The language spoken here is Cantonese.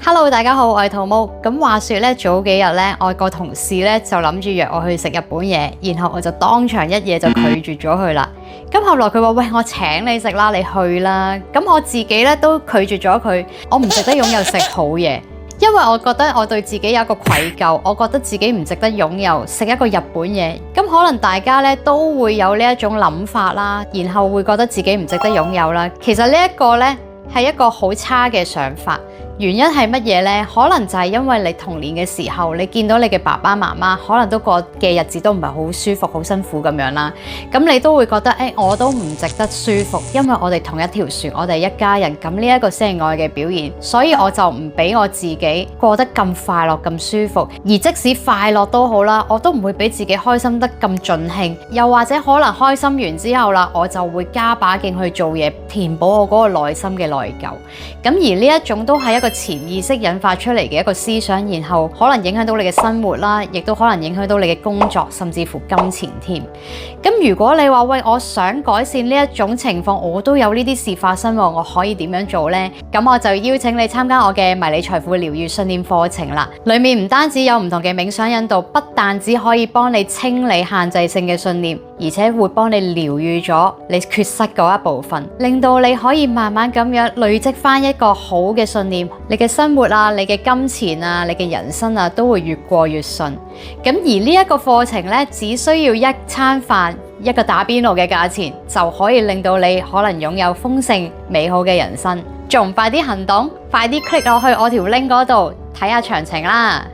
Hello，大家好，我係兔毛。咁話說咧，早幾日咧，我個同事咧就諗住約我去食日本嘢，然後我就當場一嘢就拒絕咗佢啦。咁後來佢話：喂，我請你食啦，你去啦。咁我自己咧都拒絕咗佢，我唔值得擁有食好嘢，因為我覺得我對自己有一個愧疚，我覺得自己唔值得擁有食一個日本嘢。咁可能大家咧都會有呢一種諗法啦，然後會覺得自己唔值得擁有啦。其實呢一個咧係一個好差嘅想法。原因係乜嘢呢？可能就係因為你童年嘅時候，你見到你嘅爸爸媽媽可能都過嘅日子都唔係好舒服、好辛苦咁樣啦。咁你都會覺得，我都唔值得舒服，因為我哋同一條船，我哋一家人。咁呢一個先係愛嘅表現，所以我就唔俾我自己過得咁快樂、咁舒服。而即使快樂都好啦，我都唔會俾自己開心得咁盡興。又或者可能開心完之後啦，我就會加把勁去做嘢，填補我嗰個內心嘅內疚。咁而呢一種都係一個潛意識引發出嚟嘅一個思想，然後可能影響到你嘅生活啦，亦都可能影響到你嘅工作，甚至乎金錢添。咁如果你話喂，我想改善呢一種情況，我都有呢啲事發生，我可以點樣做呢？咁我就邀請你參加我嘅迷你財富療癒訓練課程啦。裏面唔單止有唔同嘅冥想引導，不但只可以幫你清理限制性嘅信念，而且會幫你療癒咗你缺失嗰一部分，令到你可以慢慢咁樣累積翻一個好嘅信念，你嘅生活啊，你嘅金錢啊，你嘅人生啊，都會越過越順。咁而呢一個課程呢，只需要一餐飯，一個打邊爐嘅價錢，就可以令到你可能擁有豐盛美好嘅人生。仲唔快啲行動？快啲 click 落去我條 link 嗰度睇下詳情啦！